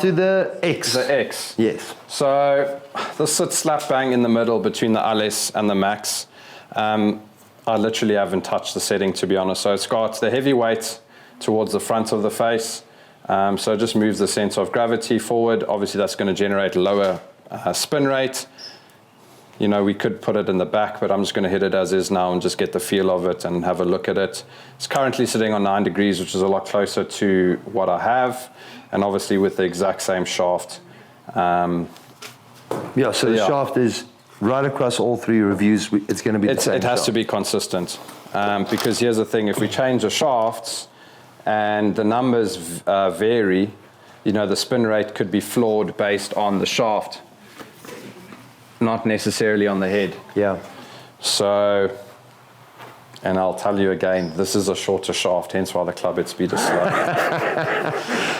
to the X. The X. Yes. So this sits slap bang in the middle between the LS and the Max. I literally haven't touched the setting, to be honest. So it's got the heavy weight towards the front of the face. So it just moves the center of gravity forward. Obviously, that's going to generate lower spin rate. You know, we could put it in the back, but I'm just going to hit it as is now and just get the feel of it and have a look at it. It's currently sitting on 9 degrees, which is a lot closer to what I have. And obviously with the exact same shaft. Yeah, so the shaft is right across all 3 reviews. It's going to be the same It has shaft. to be consistent. Because here's the thing, if we change the shafts and the numbers vary, you know, the spin rate could be flawed based on the shaft, not necessarily on the head. Yeah. So, and I'll tell you again, this is a shorter shaft, hence why the club head speed is slow.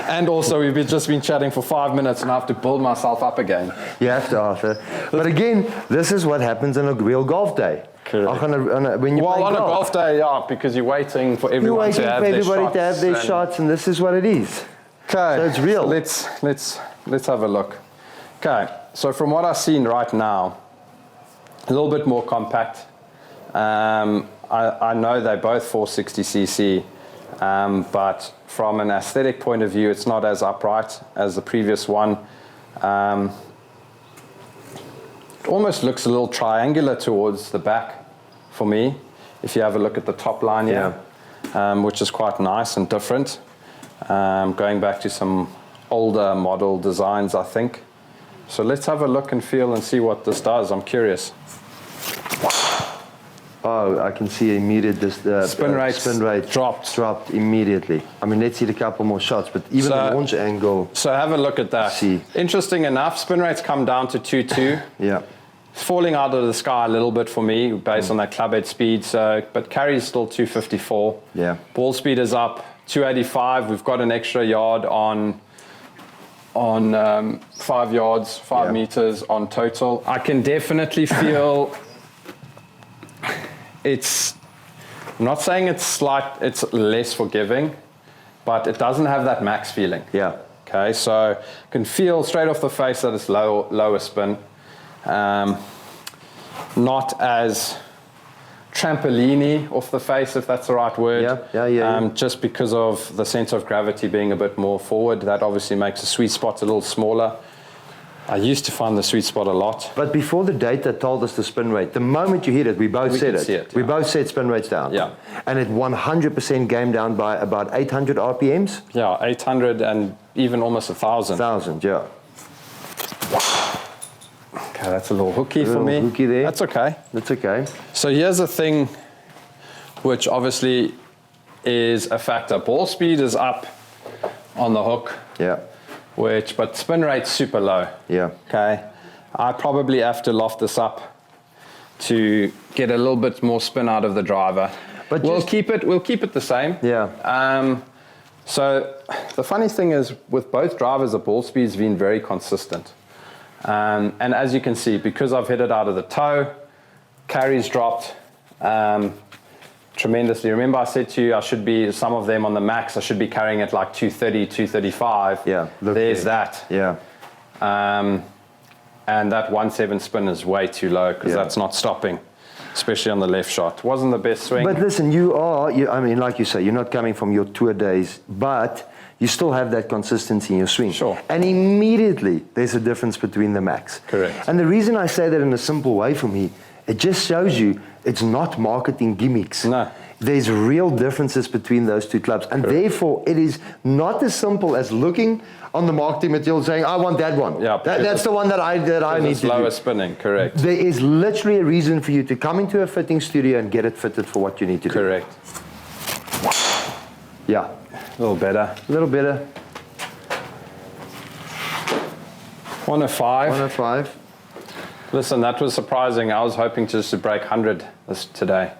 And also, we've just been chatting for 5 minutes and I have to build myself up again. You have to, Arthur. But again, this is what happens on a real golf day. Correct. When you play on golf. a golf day, yeah, because you're waiting for everyone to have their shots. And this is what it is. Okay, so it's real. So let's have a look. Okay, so from what I've seen right now, a little bit more compact. I know they're both 460cc, but from an aesthetic point of view, it's not as upright as the previous one. It almost looks a little triangular towards the back for me, if you have a look at the top line here, which is quite nice and different. Going back to some older model designs, I think. So let's have a look and feel and see what this does. I'm curious. Oh, I can see immediate spin rate dropped immediately. I mean, let's hit a couple more shots, but even the launch angle. So have a look at that. See. Interesting enough, spin rates come down to 2.2. Yeah. It's falling out of the sky a little bit for me based on that club head speed. So, but carry is still 254. Yeah. Ball speed is up 285. We've got an extra yard on 5 yards, 5 meters on total. I can definitely feel. I'm not saying it's less forgiving, but it doesn't have that max feeling. Yeah. Okay, so I can feel straight off the face that it's lower spin. Not as trampoline-y off the face, if that's the right word. Yeah. Just because of the center of gravity being a bit more forward, that obviously makes the sweet spot a little smaller. I used to find the sweet spot a lot. But before the data told us the spin rate, the moment you hit it, we both said it. We both said spin rates down. Yeah. And it 100% came down by about 800 RPMs? Yeah, 800 and even almost 1,000. 1,000, yeah. Okay, that's a little hooky for me. Hooky there. That's okay. That's okay. So here's the thing, which obviously is a factor. Ball speed is up on the hook. Yeah. But spin rate's super low. Yeah. Okay. I probably have to loft this up to get a little bit more spin out of the driver. But we'll keep it the same. Yeah. So the funny thing is with both drivers, the ball speed's been very consistent. And as you can see, because I've hit it out of the toe, carry's dropped tremendously. Remember I said to you, some of them on the Max, I should be carrying it like 230, 235. Yeah. There's that. Yeah. And that 1.7 spin is way too low because that's not stopping, especially on the left shot. Wasn't the best swing. But listen, I mean, like you say, you're not coming from your tour days, but you still have that consistency in your swing. Sure. And immediately there's a difference between the Max. Correct. And the reason I say that in a simple way for me, it just shows you it's not marketing gimmicks. No. There's real differences between those two clubs. And therefore, it is not as simple as looking on the marketing material and saying, I want that one. Yeah, that's the one that I need to do. Lower spinning, correct. There is literally a reason for you to come into a fitting studio and get it fitted for what you need to do. Correct. Yeah. A little better. A little better. 105. 105. Listen, that was surprising. I was hoping just to break 100 today.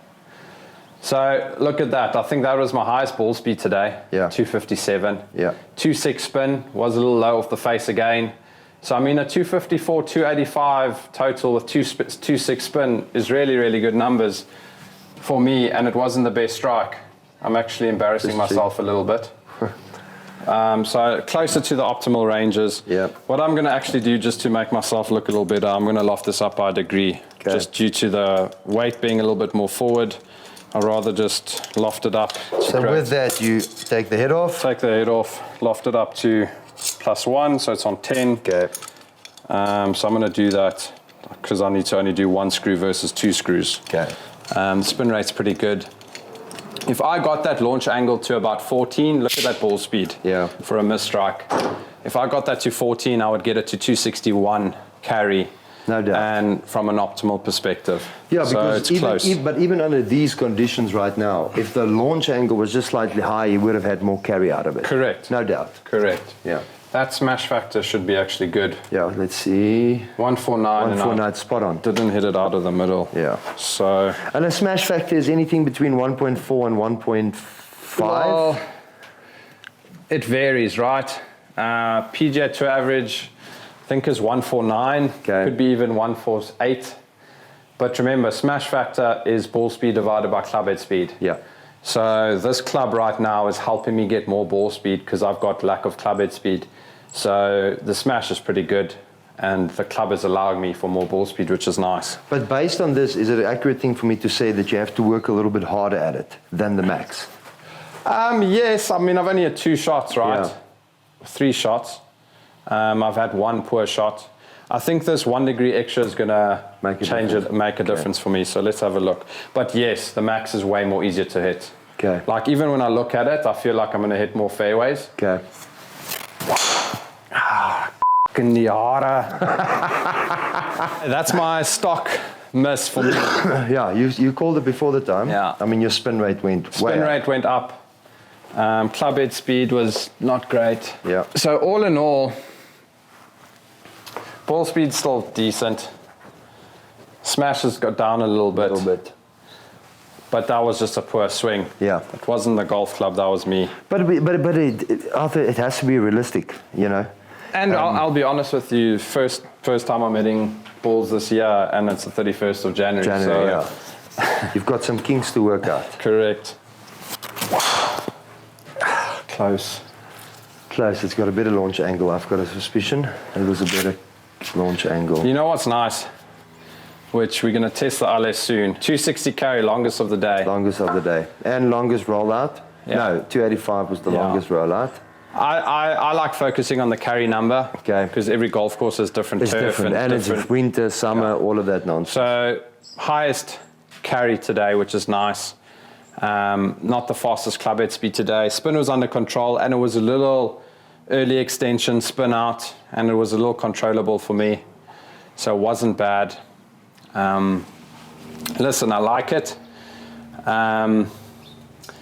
So look at that. I think that was my highest ball speed today. Yeah. 257. Yeah. 2.6 spin was a little low off the face again. So I mean a 254, 285 total with 2.6 spin is really, really good numbers for me, and it wasn't the best strike. I'm actually embarrassing myself a little bit. So closer to the optimal ranges. Yeah. What I'm going to actually do, just to make myself look a little better, I'm going to loft this up by a degree. Okay. Just due to the weight being a little bit more forward. I'd rather just loft it up. So with that, you take the head off? Take the head off, loft it up to +1, so it's on 10. Okay. So I'm going to do that because I need to only do 1 screw versus 2 screws. Okay. The spin rate's pretty good. If I got that launch angle to about 14, look at that ball speed for a missed strike. If I got that to 14, I would get it to 261 carry. No doubt. And from an optimal perspective. Yeah, so because it's close. But even under these conditions right now, if the launch angle was just slightly higher, you would have had more carry out of it. Correct. No doubt. Correct. Yeah. That smash factor should be actually good. Yeah, let's see. 149. 149, spot on. Didn't hit it out of the middle. Yeah. So. And a smash factor is anything between 1.4 and 1.5? Well, it varies, right? PGA to average, I think is 149. Okay. Could be even 148. But remember, smash factor is ball speed divided by club head speed. Yeah. So this club right now is helping me get more ball speed because I've got lack of club head speed. So the smash is pretty good and the club is allowing me for more ball speed, which is nice. But based on this, is it an accurate thing for me to say that you have to work a little bit harder at it than the max? Yes, I mean, I've only had 2 shots, right? Yeah. 3 shots. I've had 1 poor shot. I think this 1 degree extra is going to make a difference for me. So let's have a look. But yes, the max is way more easier to hit. Okay. Like even when I look at it, I feel like I'm going to hit more fairways. Okay. In the harder. That's my stock miss for me. Yeah, you called it before the time. Yeah. I mean, your spin rate went Spin rate went up. Club head speed was not great. Yeah. So all in all, ball speed's still decent. Smash has got down a little bit. But that was just a poor swing. Yeah. It wasn't the golf club, that was me. But Arthur, it has to be realistic, you know. And I'll be honest with you, first time I'm hitting balls this year, and it's the 31st of January. Yeah. You've got some kinks to work out. Correct. Close. It's got a better launch angle. I've got a suspicion it was a better launch angle. You know what's nice? Which we're going to test the LS soon. 260 carry, longest of the day. Longest of the day. And longest rollout? Yeah. No, 285 was the longest rollout. I like focusing on the carry number. Okay. Because every golf course is different. It's turf different. And it's winter, summer, all of that nonsense. So, highest carry today, which is nice. Not the fastest club head speed today. Spin was under control, and it was a little early extension spin out, and it was a little controllable for me. So it wasn't bad. Listen, I like it.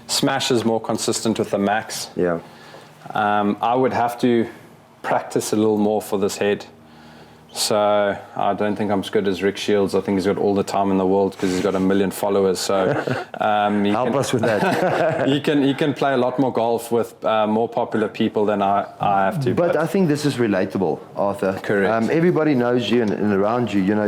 Smash is more consistent with the max. Yeah. I would have to practice a little more for this head. So I don't think I'm as good as Rick Shields. I think he's got all the time in the world because he's got 1 million followers. So help us with that. he can play a lot more golf with more popular people than I have to. But I think this is relatable, Arthur. Correct. Everybody knows you and around you. You know,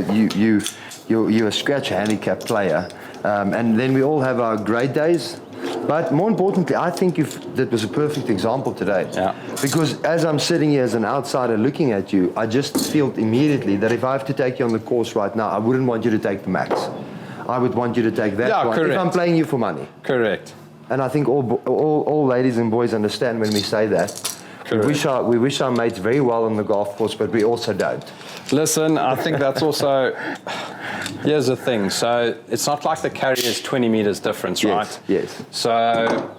you're a scratch handicap player, and then we all have our great days. But more importantly, I think that was a perfect example today. Yeah. Because as I'm sitting here as an outsider looking at you, I just feel immediately that if I have to take you on the course right now, I wouldn't want you to take the max. I would want you to take that one. Correct. If I'm playing you for money. Correct. And I think all ladies and boys understand when we say that. We wish our mates very well on the golf course, but we also don't. Listen, I think that's also, here's the thing. So it's not like the carry is 20 meters difference, right? Yes. So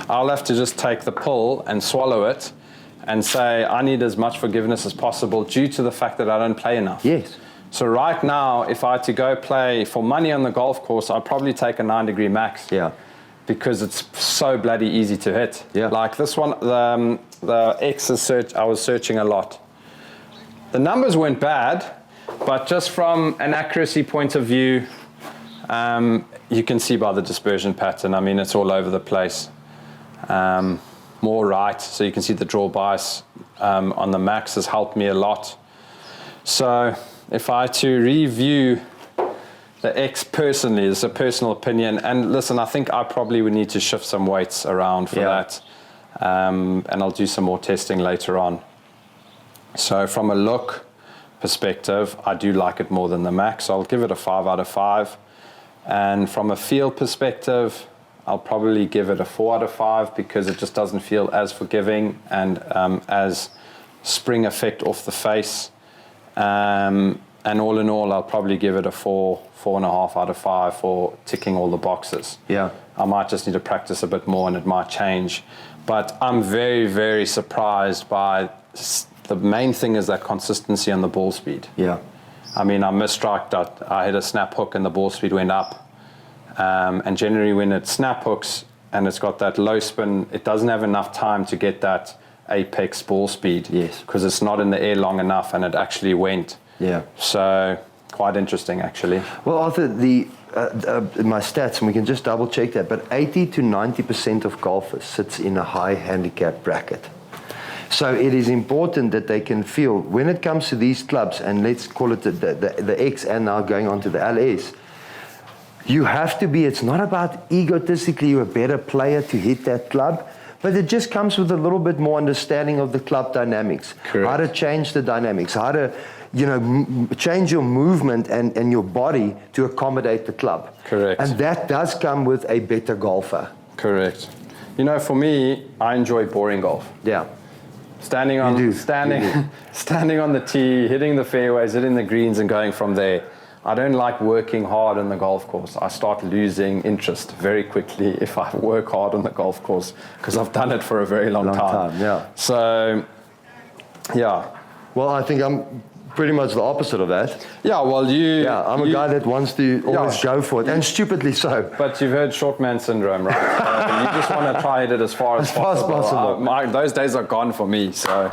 I'll have to just take the pull and swallow it and say I need as much forgiveness as possible due to the fact that I don't play enough. Yes. So right now, if I had to go play for money on the golf course, I'd probably take a 9 degree max. Yeah. Because it's so bloody easy to hit. Yeah. Like this one, the X I was searching a lot. The numbers weren't bad, but just from an accuracy point of view, you can see by the dispersion pattern. I mean, it's all over the place. More right, so you can see the draw bias on the max has helped me a lot. So if I had to review the X personally, it's a personal opinion. And listen, I think I probably would need to shift some weights around for that. and I'll do some more testing later on. So from a look perspective, I do like it more than the Max. I'll give it a 5 out of 5. And from a feel perspective, I'll probably give it a 4 out of 5 because it just doesn't feel as forgiving and as spring effect off the face. And all in all, I'll probably give it a 4.5 out of 5 for ticking all the boxes. Yeah. I might just need to practice a bit more and it might change. But I'm very, very surprised by the main thing is that consistency on the ball speed. Yeah. I mean, I misstriked that. I hit a snap hook and the ball speed went up. And generally when it snap hooks and it's got that low spin, it doesn't have enough time to get that apex ball speed. Yes. Because it's not in the air long enough and it actually went. Yeah. So quite interesting actually. Well, Arthur, my stats, and we can just double check that, but 80 to 90% of golfers sits in a high handicap bracket. So it is important that they can feel, when it comes to these clubs, and let's call it the X and now going on to the LS, you have to be, it's not about egotistically you're a better player to hit that club, but it just comes with a little bit more understanding of the club dynamics. Correct. How to change the dynamics, how to, change your movement and your body to accommodate the club. Correct. And that does come with a better golfer. Correct. For me, I enjoy boring golf. Yeah. Standing on the tee, hitting the fairways, hitting the greens and going from there. I don't like working hard on the golf course. I start losing interest very quickly if I work hard on the golf course because I've done it for a very long time. Yeah. So, yeah. Well, I think I'm pretty much the opposite of that. Yeah, well, I'm a guy that wants to always go for it, and stupidly so. But you've heard short man syndrome, right? So you just want to try it as far as possible. Those days are gone for me, so...